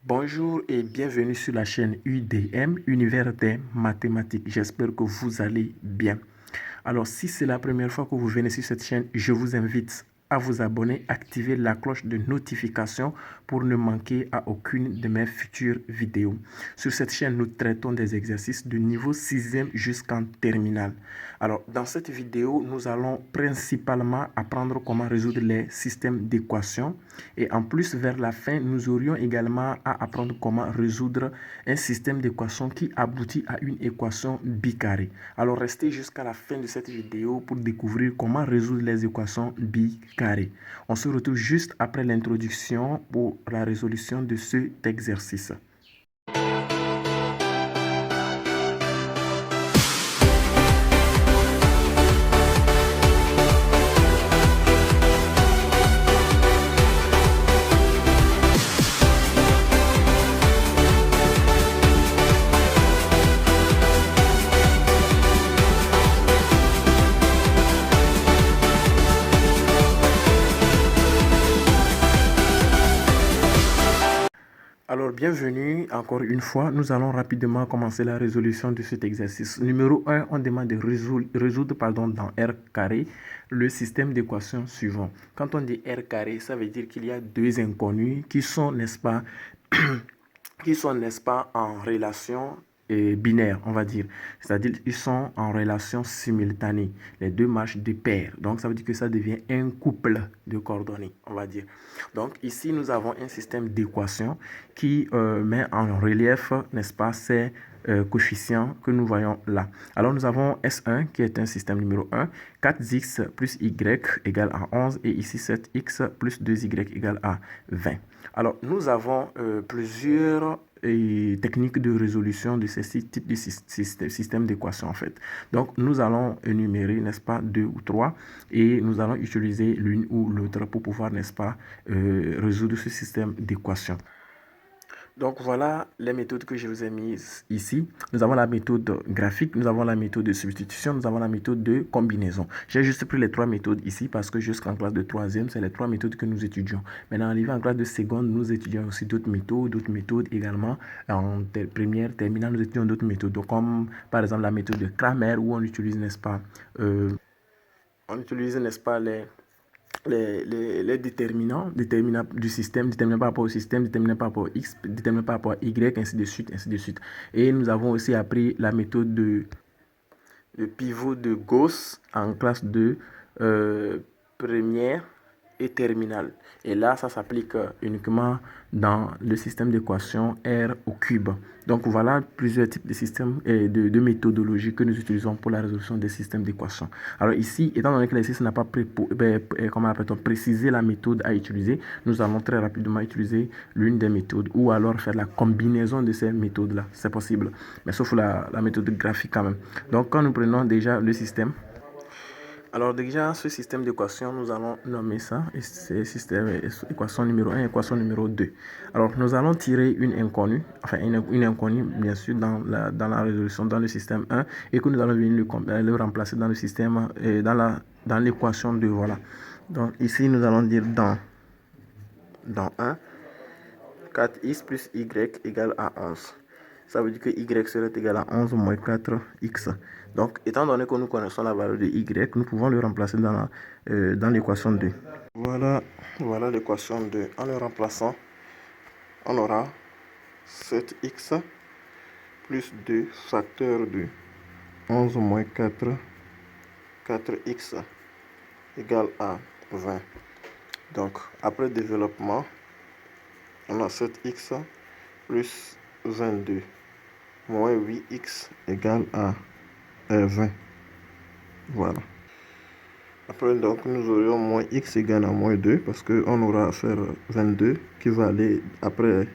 Bonjour et bienvenue sur la chaîne UDM, Univers des mathématiques. J'espère que vous allez bien. Alors, si c'est la première fois que vous venez sur cette chaîne, je vous invite à vous abonner, activer la cloche de notification pour ne manquer à aucune de mes futures vidéos. Sur cette chaîne, nous traitons des exercices de niveau 6e jusqu'en terminale. Alors, dans cette vidéo, nous allons principalement apprendre comment résoudre les systèmes d'équations. Et en plus, vers la fin, nous aurions également à apprendre comment résoudre un système d'équations qui aboutit à une équation bicarrée. Alors, restez jusqu'à la fin de cette vidéo pour découvrir comment résoudre les équations bicarrées. On se retrouve juste après l'introduction pour la résolution de cet exercice. Alors, bienvenue encore une fois. Nous allons rapidement commencer la résolution de cet exercice. Numéro 1, on demande de résoudre dans R carré le système d'équations suivant. Quand on dit R carré, ça veut dire qu'il y a deux inconnus qui sont, n'est-ce pas, en relation binaire, on va dire. C'est-à-dire ils sont en relation simultanée. Les deux marchent de pair. Donc, ça veut dire que ça devient un couple de coordonnées, on va dire. Donc, ici, nous avons un système d'équations qui met en relief, n'est-ce pas, ces coefficients que nous voyons là. Alors, nous avons S1 qui est un système numéro 1, 4x plus y égale à 11 et ici 7x plus 2y égale à 20. Alors, nous avons plusieurs techniques de résolution de ces types de systèmes d'équations en fait. Donc, nous allons énumérer, n'est-ce pas, deux ou trois et nous allons utiliser l'une ou l'autre pour pouvoir, n'est-ce pas, résoudre ce système d'équations. Donc voilà les méthodes que je vous ai mises ici. Nous avons la méthode graphique, nous avons la méthode de substitution, nous avons la méthode de combinaison. J'ai juste pris les trois méthodes ici parce que jusqu'en classe de troisième, c'est les trois méthodes que nous étudions. Maintenant, arrivé en classe de seconde, nous étudions aussi d'autres méthodes également. En première, terminale, nous étudions d'autres méthodes. Donc, comme par exemple la méthode de Cramer où on utilise, n'est-ce pas, les déterminants du système, déterminants par rapport au système, déterminants par rapport à X, déterminants par rapport à Y, ainsi de suite, ainsi de suite. Et nous avons aussi appris la méthode de pivot de Gauss en classe de première et terminale. Et là, ça s'applique uniquement dans le système d'équation R au cube. Donc voilà plusieurs types de systèmes et de méthodologies que nous utilisons pour la résolution des systèmes d'équations. Alors ici, étant donné que l'exercice n'a pas précisé la méthode à utiliser, nous allons très rapidement utiliser l'une des méthodes ou alors faire la combinaison de ces méthodes-là. C'est possible, mais sauf la méthode graphique quand même. Donc quand nous prenons déjà le système, alors déjà, ce système d'équation, nous allons nommer ça, et c'est système équation numéro 1, équation numéro 2. Alors, nous allons tirer une inconnue, enfin une inconnue, bien sûr, dans la résolution, dans le système 1, et que nous allons venir le remplacer dans le système, dans l'équation 2, voilà. Donc, ici, nous allons dire dans 1, 4x plus y égale à 11. Ça veut dire que y serait égal à 11 moins 4x. Donc, étant donné que nous connaissons la valeur de y, nous pouvons le remplacer dans l'équation 2. Voilà l'équation 2. En le remplaçant, on aura 7x plus 2 facteur de 11 moins 4x égale à 20. Donc, après développement, on a 7x plus 22 moins 8x égale à 20. Voilà. Après, donc, nous aurions moins x égale à moins 2 parce qu'on aura à faire 22 qui va aller après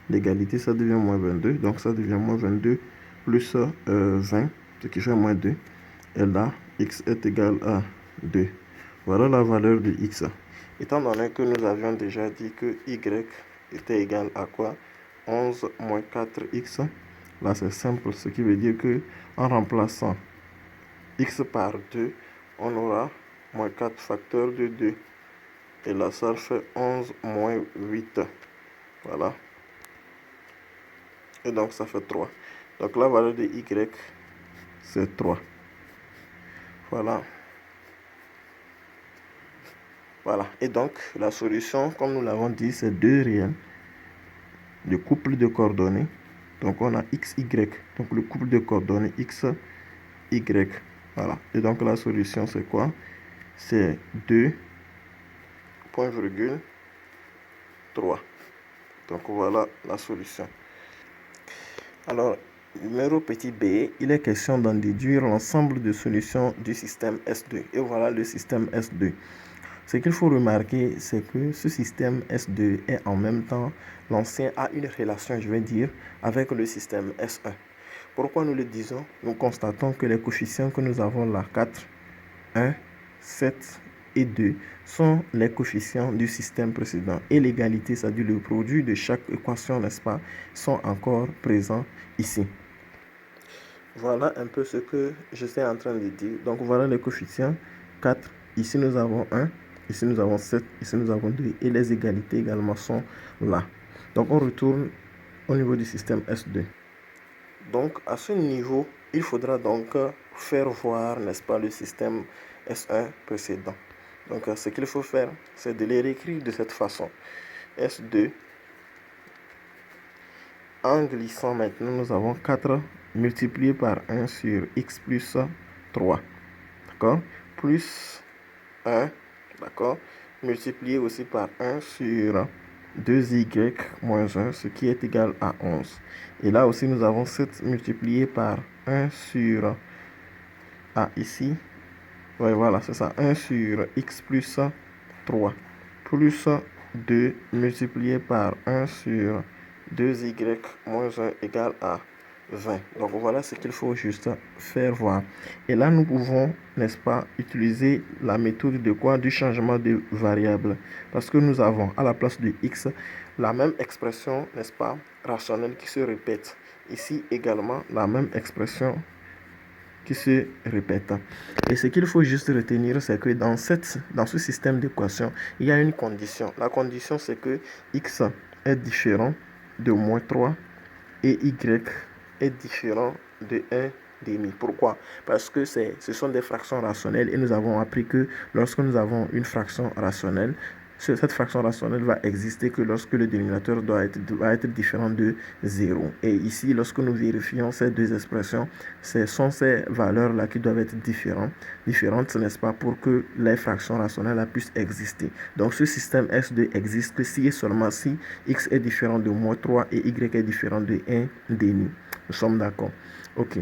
l'égalité, ça devient moins 22. Donc, ça devient moins 22 plus 20, ce qui fait moins 2. Et là, x est égal à 2. Voilà la valeur de x. Étant donné que nous avions déjà dit que y était égal à quoi? 11 moins 4x. Là, c'est simple, ce qui veut dire que en remplaçant x par 2, on aura moins 4 facteur de 2. Et là, ça fait 11 moins 8. Voilà. Et donc, ça fait 3. Donc, la valeur de y, c'est 3. Voilà. Voilà. Et donc, la solution, comme nous l'avons dit, c'est 2 réels. Le couple de coordonnées. Donc, on a x, y. Donc, le couple de coordonnées x, y. Voilà. Et donc, la solution, c'est quoi? C'est 2, point virgule, 3. Donc, voilà la solution. Alors, numéro petit b, il est question d'en déduire l'ensemble de solutions du système S2. Et voilà le système S2. Ce qu'il faut remarquer, c'est que ce système S2 est en même temps l'ancien a une relation, je vais dire, avec le système S1. Pourquoi nous le disons? Nous constatons que les coefficients que nous avons là, 4, 1, 7 et 2, sont les coefficients du système précédent. Et l'égalité, c'est-à-dire le produit de chaque équation, n'est-ce pas, sont encore présents ici. Voilà un peu ce que je suis en train de dire. Donc voilà les coefficients. 4, ici nous avons 1, ici nous avons 7, ici nous avons 2. Et les égalités également sont là. Donc on retourne au niveau du système S2. Donc à ce niveau, il faudra donc faire voir, n'est-ce pas, le système S1 précédent. Donc ce qu'il faut faire, c'est de les réécrire de cette façon. S2, en glissant maintenant, nous avons 4 multiplié par 1 sur x plus 3. D'accord? Plus 1, d'accord? Multiplié aussi par 1 sur 2y moins 1, ce qui est égal à 11. Et là aussi, nous avons 7 multiplié par 1 sur... Ah, ici. Ouais, voilà, c'est ça. 1 sur x plus 3. Plus 2 multiplié par 1 sur 2y moins 1 égale à 20. Donc voilà ce qu'il faut juste faire voir. Et là, nous pouvons, n'est-ce pas, utiliser la méthode de quoi? Du changement de variable. Parce que nous avons à la place de x la même expression, n'est-ce pas, rationnelle qui se répète. Ici également, la même expression qui se répète. Et ce qu'il faut juste retenir, c'est que dans ce système d'équations, il y a une condition. La condition, c'est que x est différent de moins 3 et y est différent de 1 demi. Pourquoi? Parce que ce sont des fractions rationnelles et nous avons appris que lorsque nous avons une fraction rationnelle, cette fraction rationnelle va exister que lorsque le dénominateur doit être différent de 0. Et ici, lorsque nous vérifions ces deux expressions, ce sont ces valeurs-là qui doivent être différentes, n'est-ce pas, pour que les fractions rationnelles puissent exister. Donc, ce système S2 existe que si et seulement si x est différent de moins 3 et y est différent de 1 demi. Nous sommes d'accord? Ok.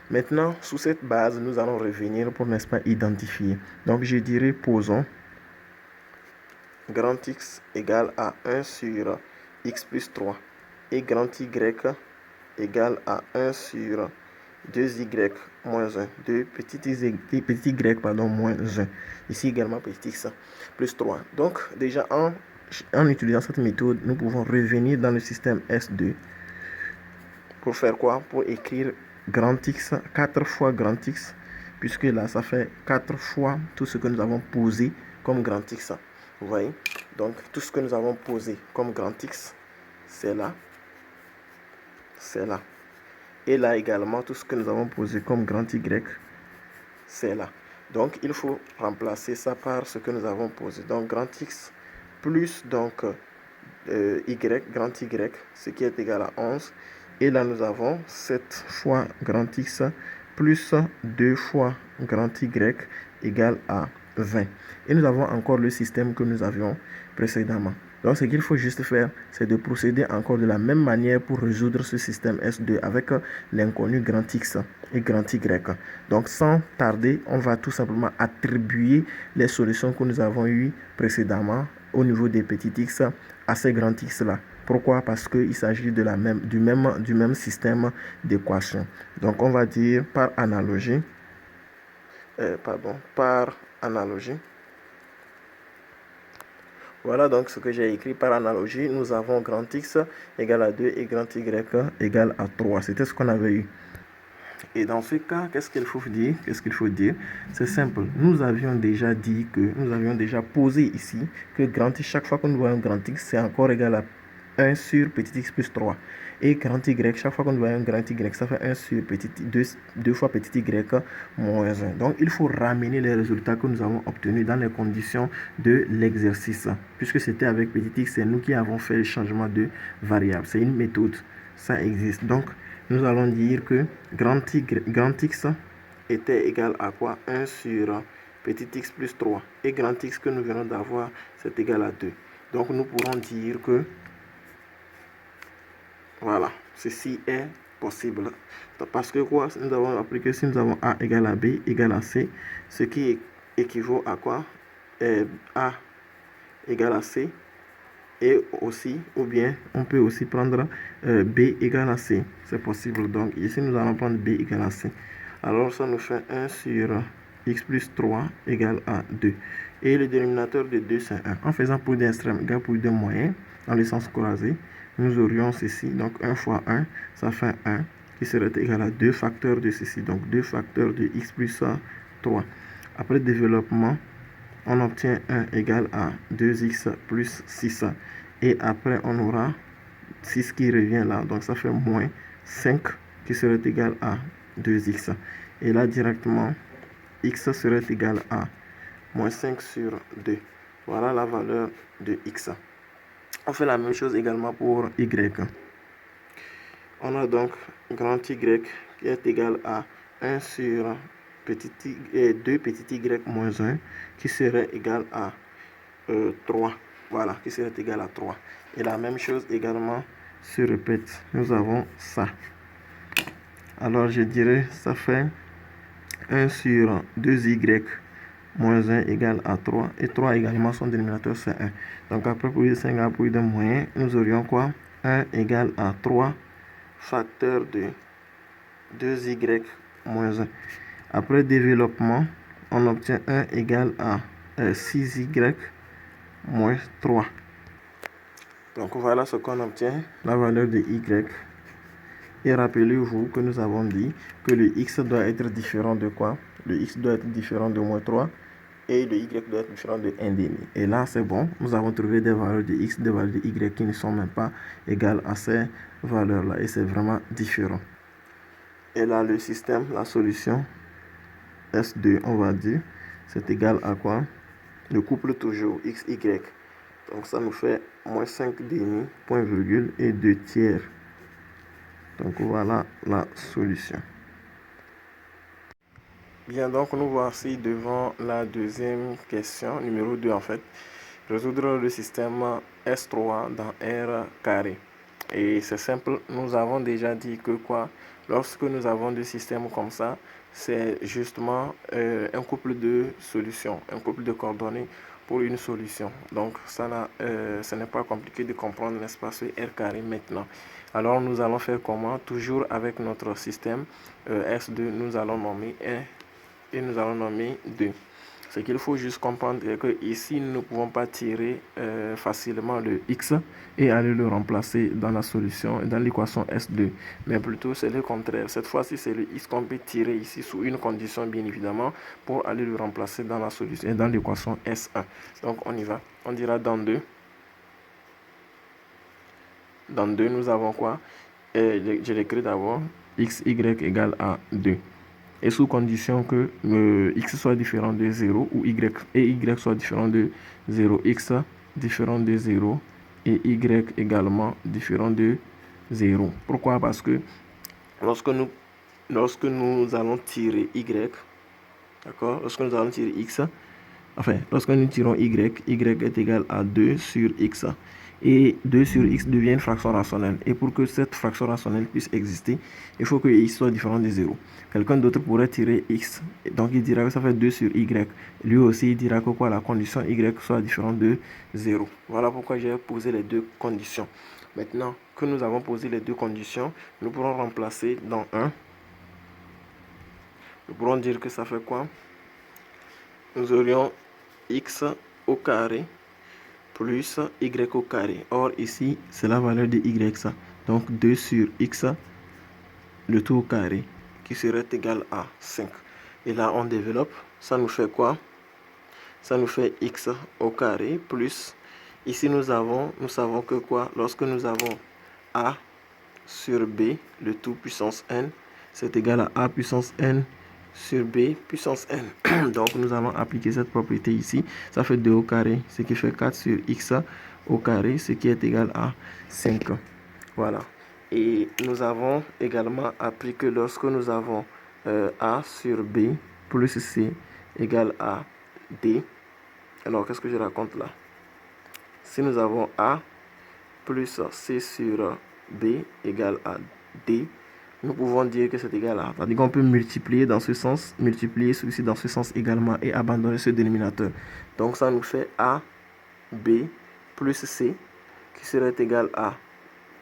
Maintenant, sous cette base, nous allons revenir pour, n'est-ce pas, identifier. Donc, je dirais, posons grand X égale à 1 sur x plus 3 et grand Y égale à 1 sur 2y moins 1, 2 petit y pardon, moins 1. Ici également petit x plus 3. Donc déjà en utilisant cette méthode, nous pouvons revenir dans le système S2 pour faire quoi? Pour écrire grand X, 4 fois grand X, puisque là ça fait 4 fois tout ce que nous avons posé comme grand X. Vous voyez? Donc, tout ce que nous avons posé comme grand X, c'est là. C'est là. Et là également, tout ce que nous avons posé comme grand Y, c'est là. Donc, il faut remplacer ça par ce que nous avons posé. Donc, grand X plus donc Y, grand Y, ce qui est égal à 11. Et là, nous avons 7 fois grand X plus 2 fois grand Y égale à 20. Et nous avons encore le système que nous avions précédemment. Donc, ce qu'il faut juste faire, c'est de procéder encore de la même manière pour résoudre ce système S2 avec l'inconnu grand X et grand Y. Donc, sans tarder, on va tout simplement attribuer les solutions que nous avons eues précédemment au niveau des petits x à ces grands x-là. Pourquoi? Parce qu'il s'agit de du même système d'équation. Donc, on va dire par analogie, Voilà donc ce que j'ai écrit par analogie. Nous avons grand X égale à 2 et grand Y égale à 3. C'était ce qu'on avait eu. Et dans ce cas, qu'est-ce qu'il faut dire? C'est simple. Nous avions déjà posé ici que grand X, chaque fois que nous voyons grand X, c'est encore égal à 1 sur petit x plus 3. Et grand y, chaque fois qu'on voit un grand y, ça fait 1 sur petit 2 fois petit y moins 1. Donc, il faut ramener les résultats que nous avons obtenus dans les conditions de l'exercice. Puisque c'était avec petit x, c'est nous qui avons fait le changement de variable. C'est une méthode. Ça existe. Donc, nous allons dire que grand x était égal à quoi? 1 sur petit x plus 3. Et grand x que nous venons d'avoir, c'est égal à 2. Donc, nous pourrons dire que voilà, ceci est possible. Parce que quoi? Nous avons appris que si nous avons A égale à B égale à C, ce qui équivaut à quoi? A égale à C. Et aussi, ou bien, on peut aussi prendre B égale à C. C'est possible. Donc, ici, nous allons prendre B égale à C. Alors, ça nous fait 1 sur x plus 3 égale à 2. Et le dénominateur de 2, c'est 1. En faisant produit extrême égale produit moyen, dans le sens croisé, nous aurions ceci. Donc, 1 fois 1, ça fait 1, qui serait égal à 2 facteurs de ceci. Donc, 2 facteurs de x plus 3. Après développement, on obtient 1 égale à 2x plus 6. Et après, on aura 6 qui revient là. Donc, ça fait moins 5 qui serait égal à 2x. Et là, directement, x serait égal à moins 5 sur 2. Voilà la valeur de x. On fait la même chose également pour y. On a donc grand y qui est égal à 1 sur petit y, 2 petit y moins 1 qui serait égal à 3. Voilà, qui serait égal à 3. Et la même chose également se répète. Nous avons ça. Alors je dirais ça fait 1 sur 2y moins 1 égale à 3. Et 3 également, son dénominateur c'est 1. Donc après pour 5 à pour de moyen, nous aurions quoi? 1 égale à 3 facteur de 2y moins 1. Après développement, on obtient 1 égale à 6y moins 3. Donc voilà ce qu'on obtient, la valeur de y. Et rappelez-vous que nous avons dit que le x doit être différent de quoi? Le x doit être différent de moins 3 et le y doit être différent de 1,5. Et là, c'est bon. Nous avons trouvé des valeurs de x, des valeurs de y qui ne sont même pas égales à ces valeurs-là. Et c'est vraiment différent. Et là, le système, la solution S2, on va dire, c'est égal à quoi? Le couple toujours x, y. Donc ça nous fait moins 5 demi, point virgule et 2 tiers. Donc voilà la solution. Bien, donc nous voici devant la deuxième question, numéro 2 en fait. Résoudre le système S3 dans R carré. Et c'est simple, nous avons déjà dit que quoi? Lorsque nous avons des systèmes comme ça, c'est justement un couple de solutions, un couple de coordonnées pour une solution. Donc ce n'est pas compliqué de comprendre l'espace R carré maintenant. Alors nous allons faire comment? Toujours avec notre système S2, nous allons nommer 1 et nous allons nommer 2. Ce qu'il faut juste comprendre est que ici, nous ne pouvons pas tirer facilement le x et aller le remplacer dans la solution, dans l'équation S2. Mais plutôt, c'est le contraire. Cette fois-ci, c'est le x qu'on peut tirer ici sous une condition, bien évidemment, pour aller le remplacer dans la solution, dans l'équation S1. Donc, on y va. On dira dans 2. Dans 2, nous avons quoi? Je l'écris d'abord. X, y égale à 2. Et sous condition que x soit différent de 0 ou y et y soit différent de 0, x différent de 0 et y également différent de 0. Pourquoi? Parce que lorsque nous allons tirer y, d'accord, lorsque nous allons tirer x, enfin, lorsque nous tirons y est égal à 2 sur x. Et 2 sur x devient une fraction rationnelle. Et pour que cette fraction rationnelle puisse exister, il faut que x soit différent de 0. Quelqu'un d'autre pourrait tirer x, donc il dira que ça fait 2 sur y. Lui aussi, il dira que quoi, la condition y soit différente de 0. Voilà pourquoi j'ai posé les deux conditions. Maintenant que nous avons posé les deux conditions, nous pourrons remplacer dans 1. Nous pourrons dire que ça fait quoi? Nous aurions x au carré plus y au carré. Or, ici, c'est la valeur de y, ça. Donc, 2 sur x, le tout au carré, qui serait égal à 5. Et là, on développe. Ça nous fait quoi? Ça nous fait x au carré plus Ici, nous savons que quoi? Lorsque nous avons A sur B, le tout puissance n, c'est égal à A puissance n sur B puissance n. Donc, nous allons appliquer cette propriété ici. Ça fait 2 au carré, ce qui fait 4 sur x au carré, ce qui est égal à 5. Voilà. Et nous avons également appris que lorsque nous avons A sur B plus C égale à D, alors qu'est-ce que je raconte là? Si nous avons A plus C sur B égale à D, nous pouvons dire que c'est égal à. C'est-à-dire qu'on peut multiplier dans ce sens, multiplier celui-ci dans ce sens également et abandonner ce dénominateur. Donc ça nous fait A, B plus C qui serait égal à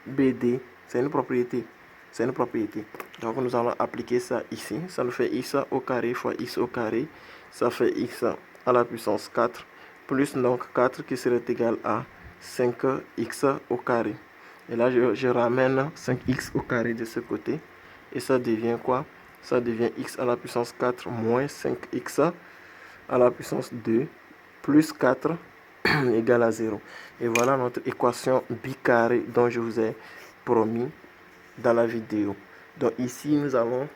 BD. C'est une propriété. C'est une propriété. Donc nous allons appliquer ça ici. Ça nous fait x au carré fois x au carré. Ça fait x à la puissance 4 plus donc 4 qui serait égal à 5x au carré. Et là, je ramène 5x au carré de ce côté. Et ça devient quoi? Ça devient x à la puissance 4 moins 5x à la puissance 2 plus 4 égale à 0. Et voilà notre équation bicarrée dont je vous ai promis dans la vidéo. Donc ici, nous avons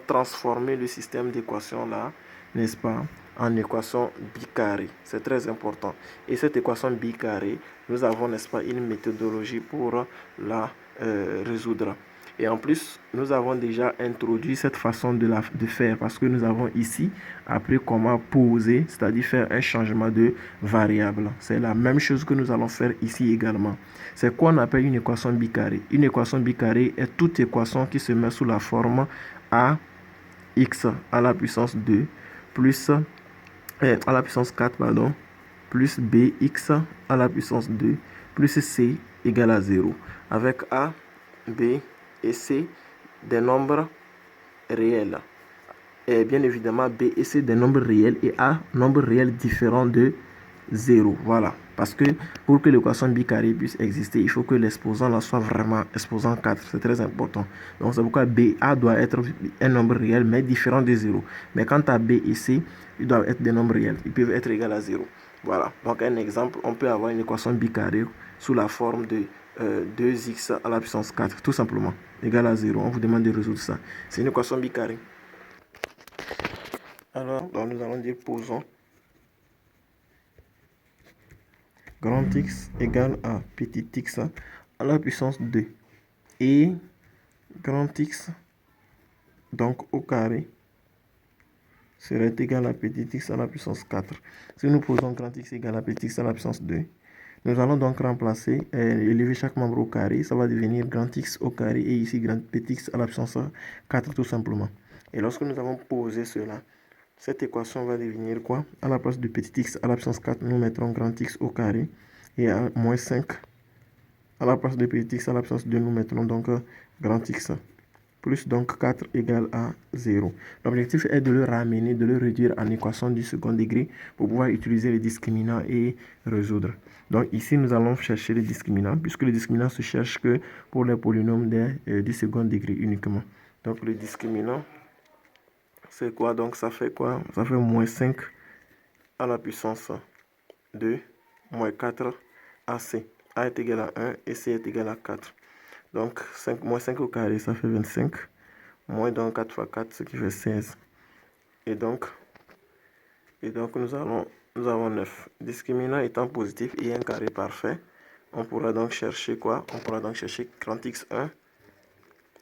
transformé le système d'équation là, n'est-ce pas, en équation bicarrée. C'est très important. Et cette équation bicarrée, nous avons, n'est-ce pas, une méthodologie pour la résoudre. Et en plus, nous avons déjà introduit cette façon de faire parce que nous avons ici appris comment poser, c'est-à-dire faire un changement de variable. C'est la même chose que nous allons faire ici également. C'est quoi on appelle une équation bicarrée? Une équation bicarrée est toute équation qui se met sous la forme ax à la puissance 2 plus à la puissance 4, pardon, plus bx à la puissance 2 plus c égale à 0. Avec a, b et c des nombres réels. Et bien évidemment, b et c des nombres réels et a nombres réels différents de 0. Voilà. Parce que pour que l'équation bicarrée puisse exister, il faut que l'exposant là soit vraiment exposant 4. C'est très important. Donc c'est pourquoi A doit être un nombre réel mais différent de 0. Mais quant à B et C, ils doivent être des nombres réels. Ils peuvent être égaux à 0. Voilà. Donc un exemple, on peut avoir une équation bicarrée sous la forme de 2x à la puissance 4. Tout simplement. Égal à 0. On vous demande de résoudre ça. C'est une équation bicarrée. Alors, donc nous allons dire posons grand X égale à petit x à la puissance 2 et grand X donc au carré serait égal à petit x à la puissance 4. Si nous posons grand X égale à petit x à la puissance 2, nous allons donc remplacer et élever chaque membre au carré. Ça va devenir grand X au carré et ici petit x à la puissance 4 tout simplement. Et lorsque nous avons posé cela, cette équation va devenir quoi? À la place de petit x à la puissance 4, nous mettrons grand X au carré et à moins 5. À la place de petit x à la puissance 2, nous mettrons donc grand X. Plus donc 4 égale à 0. L'objectif est de le ramener, de le réduire en équation du second degré pour pouvoir utiliser les discriminants et résoudre. Donc ici, nous allons chercher les discriminants, puisque les discriminants se cherchent que pour les polynômes du second degré uniquement. Donc le discriminant, c'est quoi? Donc ça fait quoi? Ça fait moins 5 à la puissance 2, moins 4 AC. A est égal à 1 et C est égal à 4. Donc, 5, moins 5 au carré, ça fait 25. Moins donc 4 fois 4, ce qui fait 16. Et donc nous avons 9. Discriminant étant positif et un carré parfait, on pourra donc chercher quoi? On pourra donc chercher grand X1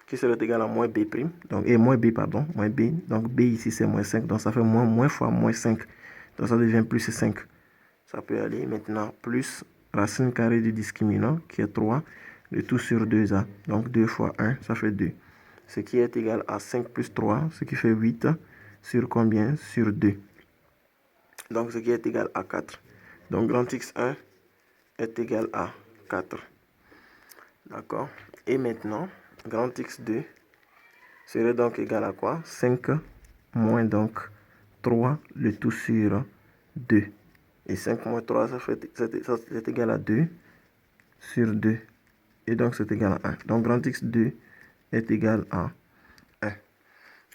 qui serait égal à moins B'. Donc, et moins B, pardon, moins B. Donc, B ici, c'est moins 5. Donc, ça fait moins fois moins 5. Donc, ça devient plus 5. Ça peut aller maintenant plus racine carrée du discriminant qui est 3. Le tout sur 2a. Donc 2 fois 1, ça fait 2. Ce qui est égal à 5 plus 3, ce qui fait 8 sur combien? Sur 2. Donc ce qui est égal à 4. Donc grand X1 est égal à 4. D'accord? Et maintenant, grand X2 serait donc égal à quoi? 5 moins donc 3, le tout sur 2. Et 5 moins 3, c'est égal à 2 sur 2. Et donc c'est égal à 1. Donc grand X2 est égal à 1.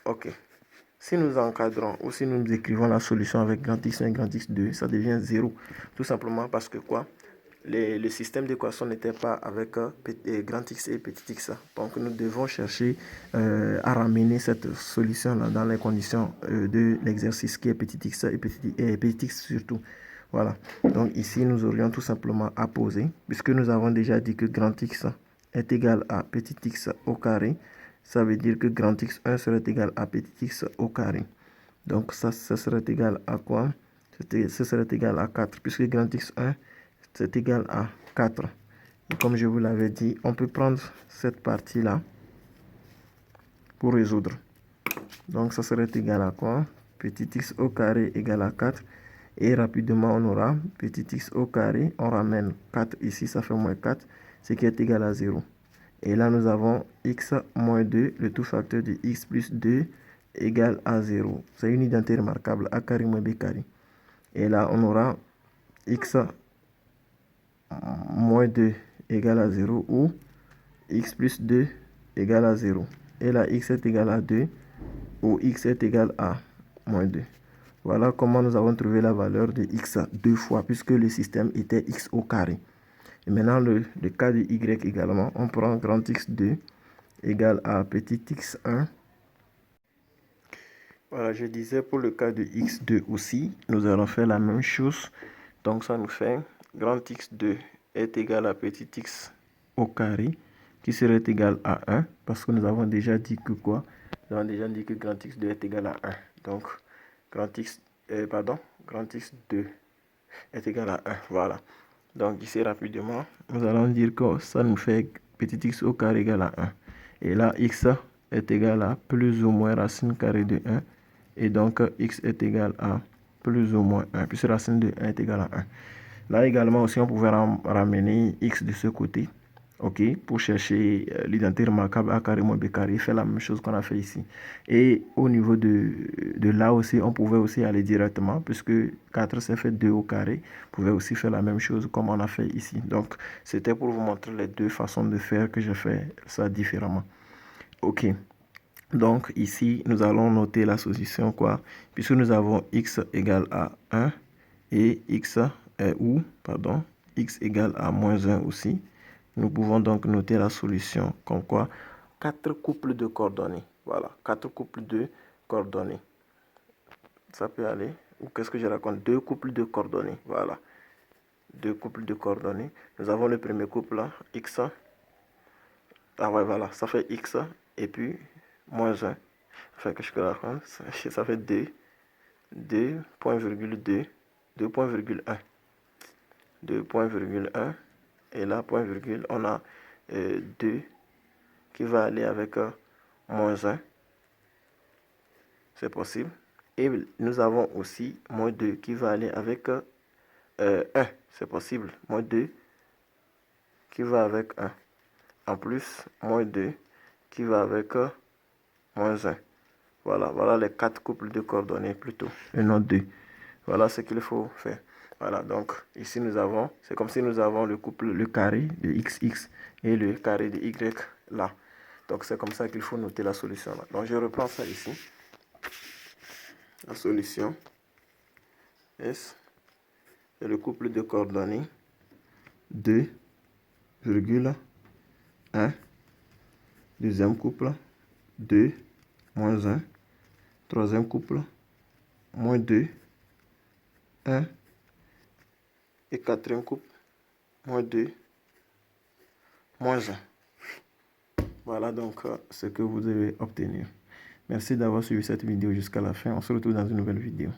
Ok. Si nous encadrons ou si nous écrivons la solution avec grand X1 et grand X2, ça devient 0. Tout simplement parce que quoi? le système d'équation n'était pas avec grand X et petit x. Donc nous devons chercher à ramener cette solution-là dans les conditions de l'exercice qui est petit x et petit x surtout. Voilà. Donc ici, nous aurions tout simplement à poser, puisque nous avons déjà dit que grand X est égal à petit x au carré. Ça veut dire que grand X1 serait égal à petit x au carré. Donc ça serait égal à quoi? Ce serait égal à 4, puisque grand X1 c'est égal à 4. Et comme je vous l'avais dit, on peut prendre cette partie-là pour résoudre. Donc ça serait égal à quoi? Petit x au carré égal à 4. Et rapidement, on aura petit x au carré. On ramène 4 ici, ça fait moins 4, ce qui est égal à 0. Et là, nous avons x moins 2, le tout facteur de x plus 2 égale à 0. C'est une identité remarquable, a carré moins b carré. Et là, on aura x moins 2 égale à 0 ou x plus 2 égale à 0. Et là, x est égal à 2 ou x est égal à moins 2. Voilà comment nous avons trouvé la valeur de x deux fois, puisque le système était x au carré. Et maintenant, le cas de y également, on prend grand x2 égale à petit x1. Voilà, je disais pour le cas de x2 aussi, nous allons faire la même chose. Donc ça nous fait grand x2 est égal à petit x au carré, qui serait égal à 1, parce que nous avons déjà dit que quoi? Nous avons déjà dit que grand x2 est égal à 1. Donc, grand x2 est égal à 1. Voilà. Donc ici, rapidement, nous allons dire que ça nous fait petit x au carré égal à 1. Et là, x est égal à plus ou moins racine carrée de 1. Et donc, x est égal à plus ou moins 1, puisque racine de 1 est égal à 1. Là également aussi, on pouvait ramener x de ce côté. Ok, pour chercher l'identité remarquable a carré moins b carré, faire la même chose qu'on a fait ici. Et au niveau de là aussi, on pouvait aussi aller directement, puisque 4 c'est fait 2 au carré, on pouvait aussi faire la même chose comme on a fait ici. Donc, c'était pour vous montrer les deux façons de faire que je fais ça différemment. Ok, donc ici, nous allons noter la solution quoi, puisque nous avons x égale à 1 et x égale à moins 1 aussi. Nous pouvons donc noter la solution comme quoi 4 couples de coordonnées. Voilà, 4 couples de coordonnées. Ça peut aller. Ou qu'est-ce que je raconte? 2 couples de coordonnées. Voilà. 2 couples de coordonnées. Nous avons le premier couple là, x. Ah ouais, voilà. Ça fait x et puis moins 1. Enfin, qu'est-ce que je raconte? Ça fait 2. 2.2. 2.1. 2.1. Et là, point virgule, on a 2 qui va aller avec moins 1. C'est possible. Et nous avons aussi moins 2 qui va aller avec 1. C'est possible. Moins 2 qui va avec 1. En plus, moins 2 qui va avec moins 1. Voilà, voilà les 4 couples de coordonnées plutôt. Et non 2. Voilà ce qu'il faut faire. Voilà, donc ici nous avons, c'est comme si nous avons le couple, le carré de xx et le carré de y là. Donc c'est comme ça qu'il faut noter la solution là. Donc je reprends ça ici. La solution S est le couple de coordonnées 2,1. Deuxième couple 2, moins 1. Troisième couple moins 2, 1. Et quatrième couple, moins 2, moins 1. Voilà donc ce que vous devez obtenir. Merci d'avoir suivi cette vidéo jusqu'à la fin. On se retrouve dans une nouvelle vidéo.